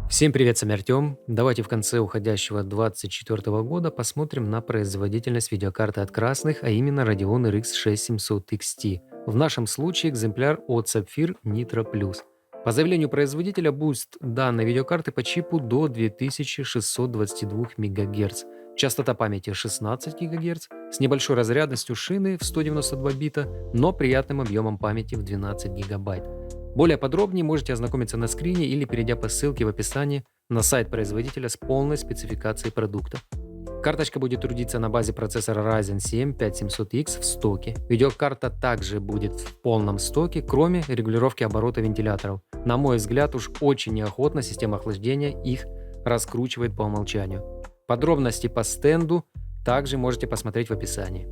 Всем привет, с вами Артем. Давайте в конце уходящего 2024 года посмотрим на производительность видеокарты от красных, а именно Radeon RX 6700 XT. В нашем случае экземпляр от Sapphire Nitro Plus. По заявлению производителя, буст данной видеокарты по чипу до 2622 МГц. Частота памяти 16 ГГц, с небольшой разрядностью шины в 192 бита, но приятным объемом памяти в 12 ГБ. Более подробнее можете ознакомиться на скрине или перейдя по ссылке в описании на сайт производителя с полной спецификацией продукта. Карточка будет трудиться на базе процессора Ryzen 7 5700X в стоке. Видеокарта также будет в полном стоке, кроме регулировки оборота вентиляторов. На мой взгляд, уж очень неохотно система охлаждения их раскручивает по умолчанию. Подробности по стенду также можете посмотреть в описании.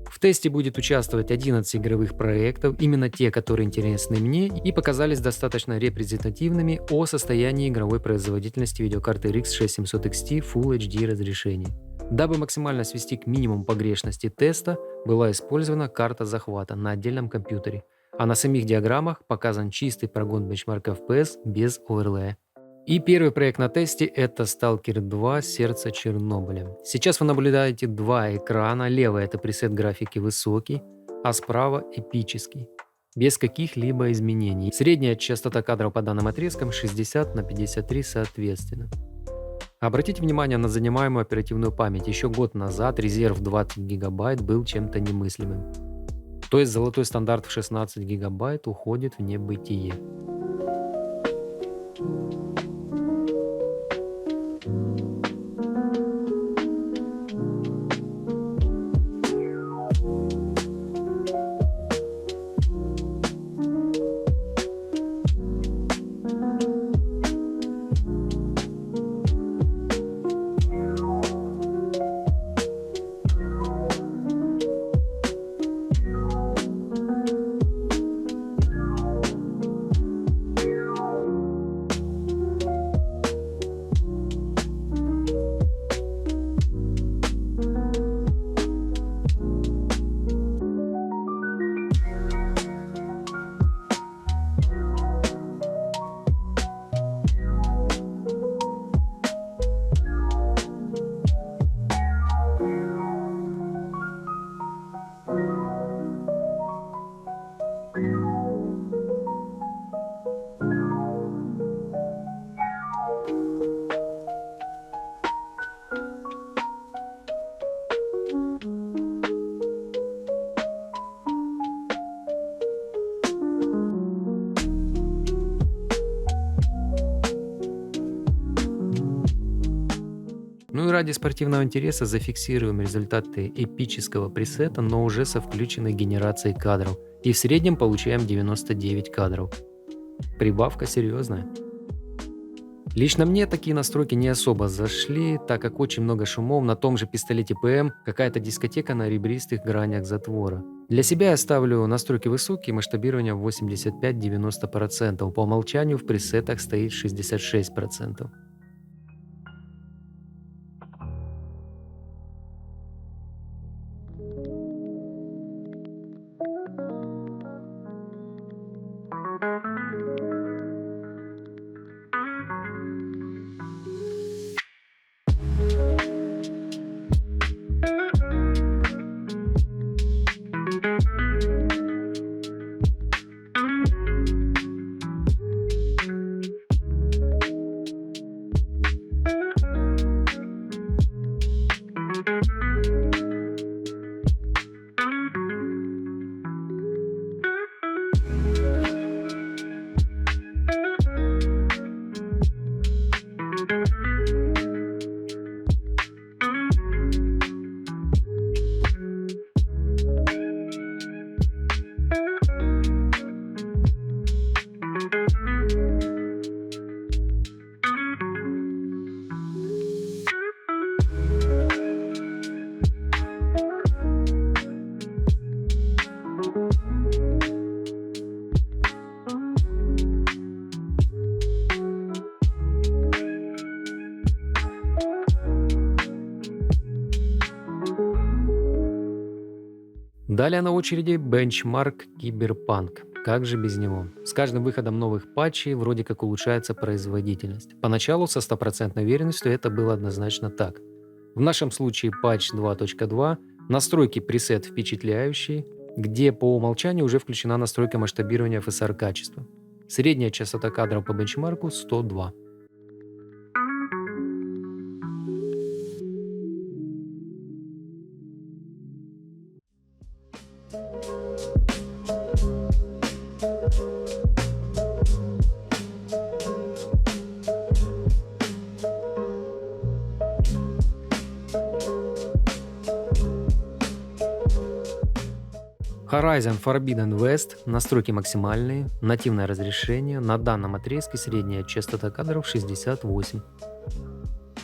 В тесте будет участвовать 11 игровых проектов, именно те, которые интересны мне и показались достаточно репрезентативными о состоянии игровой производительности видеокарты RX 6700 XT Full HD разрешении. Дабы максимально свести к минимуму погрешности теста, была использована карта захвата на отдельном компьютере, а на самих диаграммах показан чистый прогон бенчмарка FPS без оверлея. И первый проект на тесте — это Stalker 2 Сердце Чернобыля. Сейчас вы наблюдаете два экрана. Левый — это пресет графики высокий, а справа — эпический, без каких-либо изменений. Средняя частота кадров по данным отрезкам 60 на 53 соответственно. Обратите внимание на занимаемую оперативную память. Еще год назад резерв 20 гигабайт был чем-то немыслимым. То есть золотой стандарт в 16 гигабайт уходит в небытие. Ну и ради спортивного интереса зафиксируем результаты эпического пресета, но уже со включенной генерацией кадров. И в среднем получаем 99 кадров. Прибавка серьезная. Лично мне такие настройки не особо зашли, так как очень много шумов на том же пистолете ПМ, какая-то дискотека на ребристых гранях затвора. Для себя я ставлю настройки высокие, масштабирование в 85-90%, по умолчанию в пресетах стоит 66%. Далее на очереди бенчмарк Cyberpunk. как же без него? С каждым выходом новых патчей вроде как улучшается производительность. Поначалу со стопроцентной уверенностью это было однозначно так. В нашем случае патч 2.2, настройки пресет впечатляющие, где по умолчанию уже включена настройка масштабирования FSR качества. Средняя частота кадров по бенчмарку 102. Horizon Forbidden West, настройки максимальные, нативное разрешение, на данном отрезке средняя частота кадров 68.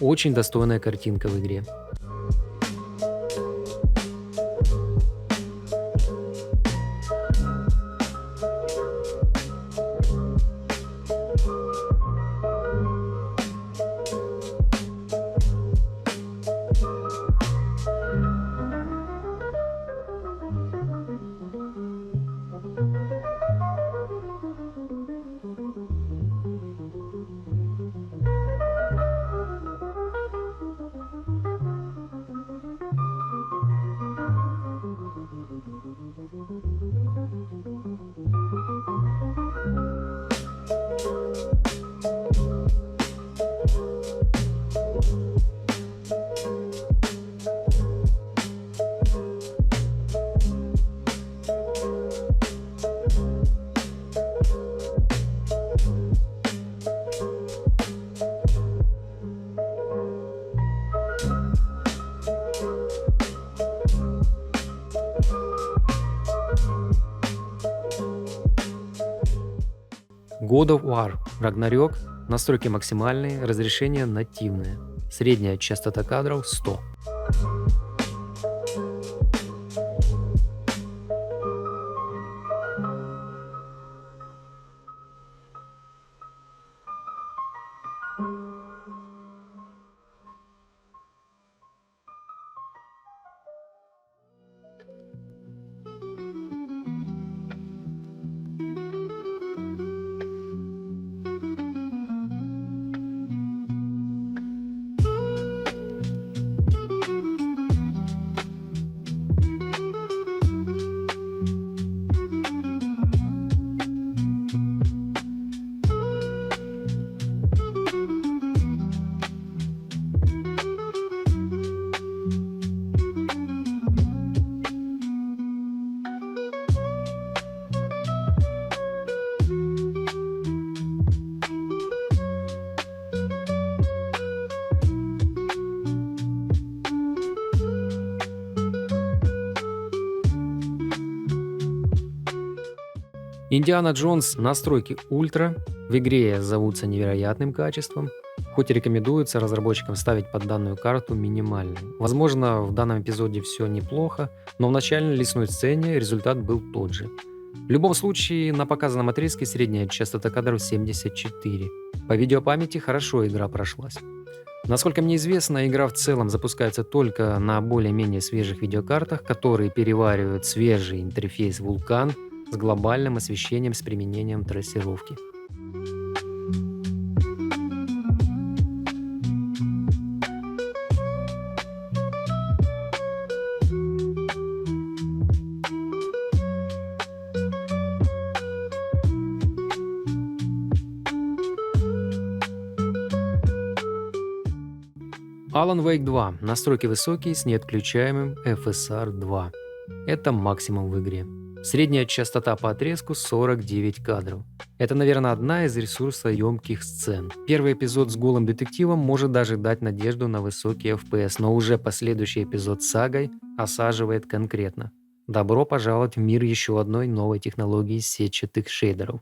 Очень достойная картинка в игре. God of War Ragnarok, настройки максимальные, разрешение нативное. Средняя частота кадров 100. Индиана Джонс настройки ультра, в игре зовутся невероятным качеством, хоть и рекомендуется разработчикам ставить под данную карту минимальный. Возможно, в данном эпизоде все неплохо, но в начальной лесной сцене результат был тот же. В любом случае, на показанном отрезке средняя частота кадров 74. По видеопамяти хорошо игра прошлась. Насколько мне известно, игра в целом запускается только на более-менее свежих видеокартах, которые переваривают свежий интерфейс Vulkan с глобальным освещением с применением трассировки. Alan Wake 2. Настройки высокие с неотключаемым FSR 2. Это максимум в игре. Средняя частота по отрезку 49 кадров. Это, наверное, одна из ресурсоемких сцен. Первый эпизод с голым детективом может даже дать надежду на высокий FPS, но уже последующий эпизод с сагой осаживает конкретно. Добро пожаловать в мир еще одной новой технологии сетчатых шейдеров.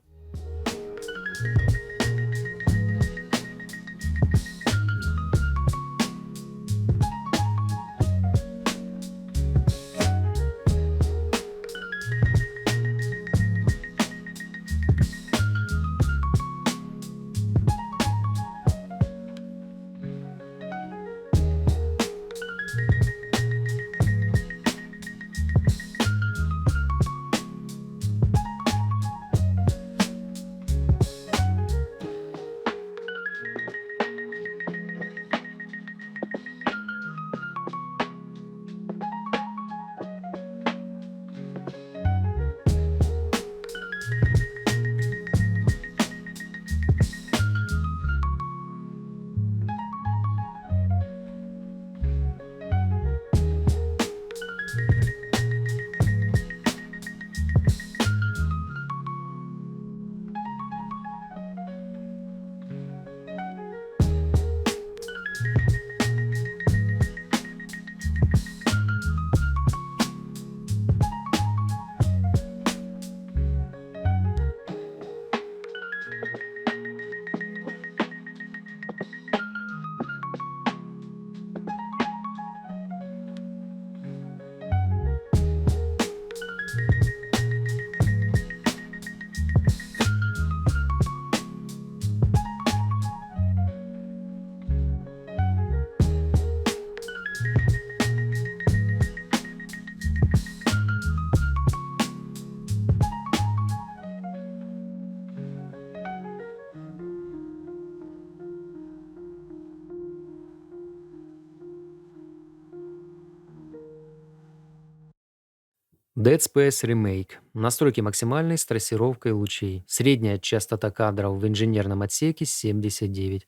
Dead Space Remake. Настройки максимальной с трассировкой лучей. Средняя частота кадров в инженерном отсеке 79.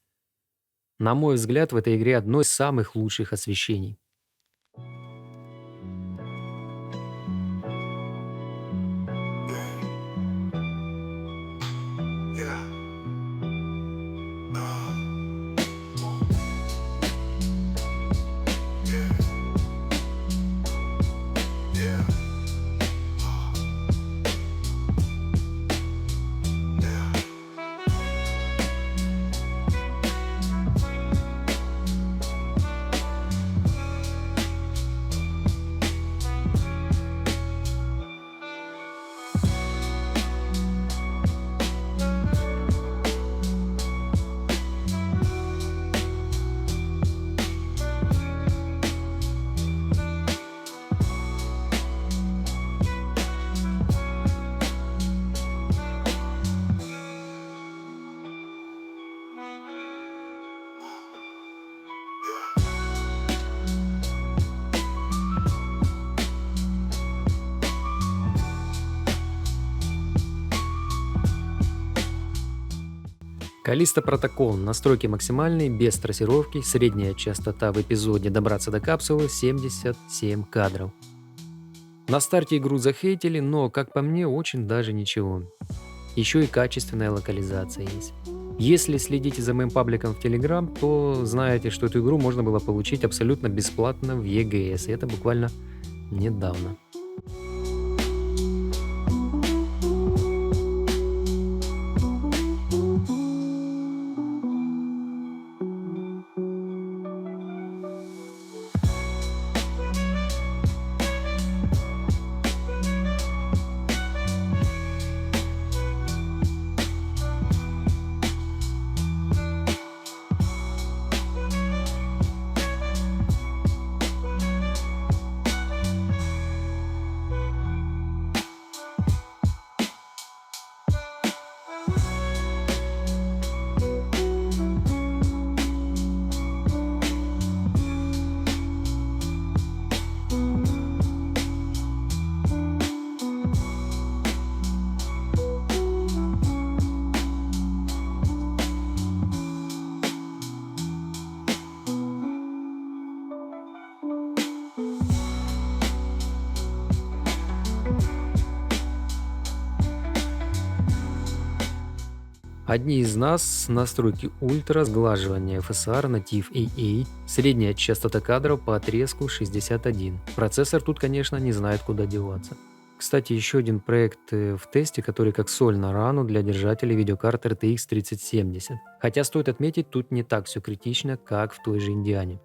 На мой взгляд, в этой игре одно из самых лучших освещений. Callisto Protocol. Настройки максимальные, без трассировки. Средняя частота в эпизоде «Добраться до капсулы» 77 кадров. На старте игру захейтили, но, как по мне, очень даже ничего. Еще и качественная локализация есть. Если следите за моим пабликом в Telegram, то знаете, что эту игру можно было получить абсолютно бесплатно в EGS. И это буквально недавно. Одни из нас, настройки ультра, сглаживание FSR на TIFF AA, средняя частота кадров по отрезку 61. Процессор тут, конечно, не знает, куда деваться. Кстати, еще один проект в тесте, который как соль на рану для держателей видеокарт RTX 3070. Хотя стоит отметить, тут не так все критично, как в той же Индиане.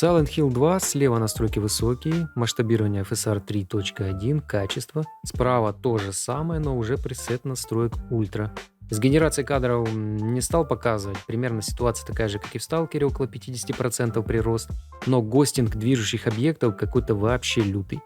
Silent Hill 2, слева настройки высокие, масштабирование FSR 3.1, качество. Справа то же самое, но уже пресет настроек ультра. С генерацией кадров не стал показывать, примерно ситуация такая же, как и в Сталкере, около 50% прирост, но гостинг движущих объектов какой-то вообще лютый.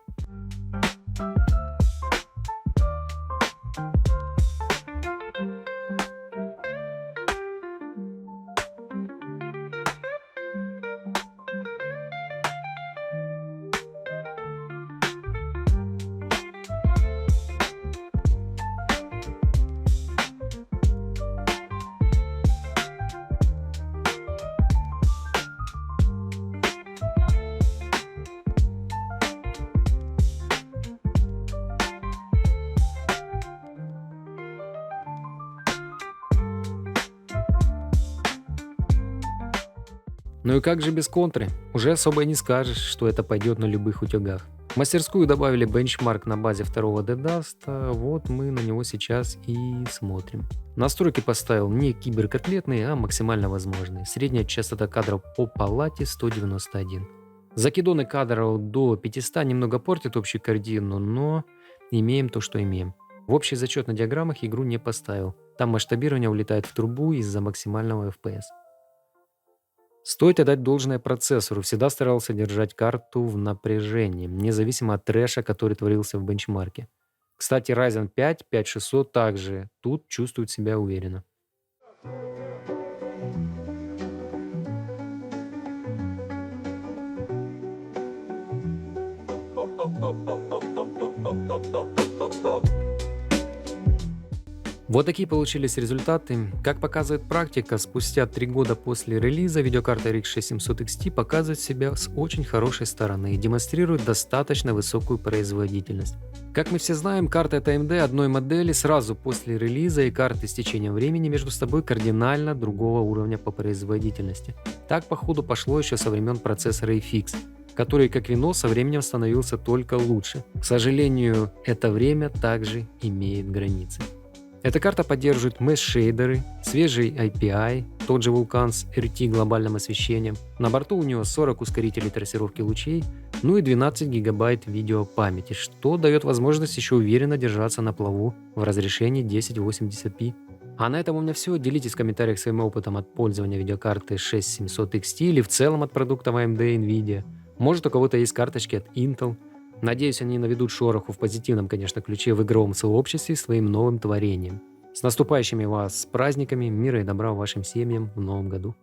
Ну и как же без контры? Уже особо и не скажешь, что это пойдет на любых утюгах. В мастерскую добавили бенчмарк на базе второго Dead Dust, вот мы на него сейчас и смотрим. Настройки поставил не киберкотлетные, а максимально возможные. Средняя частота кадров по палате 191. Закидоны кадров до 500 немного портят общую картину, но имеем то, что имеем. В общий зачет на диаграммах игру не поставил. Там масштабирование улетает в трубу из-за максимального FPS. Стоит отдать должное процессору, всегда старался держать карту в напряжении, независимо от трэша, который творился в бенчмарке. Кстати, Ryzen 5 5600 также тут чувствует себя уверенно. Вот такие получились результаты. Как показывает практика, спустя 3 года после релиза видеокарта RX 6700 XT показывает себя с очень хорошей стороны и демонстрирует достаточно высокую производительность. Как мы все знаем, карты от AMD одной модели сразу после релиза и карты с течением времени между собой кардинально другого уровня по производительности. Так походу пошло еще со времен процессора FX, который как вино со временем становился только лучше. К сожалению, это время также имеет границы. Эта карта поддерживает mesh-шейдеры, свежий IPI, тот же Vulkan с RT глобальным освещением. На борту у него 40 ускорителей трассировки лучей, ну и 12 гигабайт видеопамяти, что дает возможность еще уверенно держаться на плаву в разрешении 1080p. А на этом у меня все. Делитесь в комментариях своим опытом от пользования видеокарты 6700 XT или в целом от продуктов AMD и Nvidia. Может, у кого-то есть карточки от Intel. Надеюсь, они наведут шороху в позитивном, конечно, ключе в игровом сообществе своим новым творением. С наступающими вас праздниками, мира и добра вашим семьям в новом году.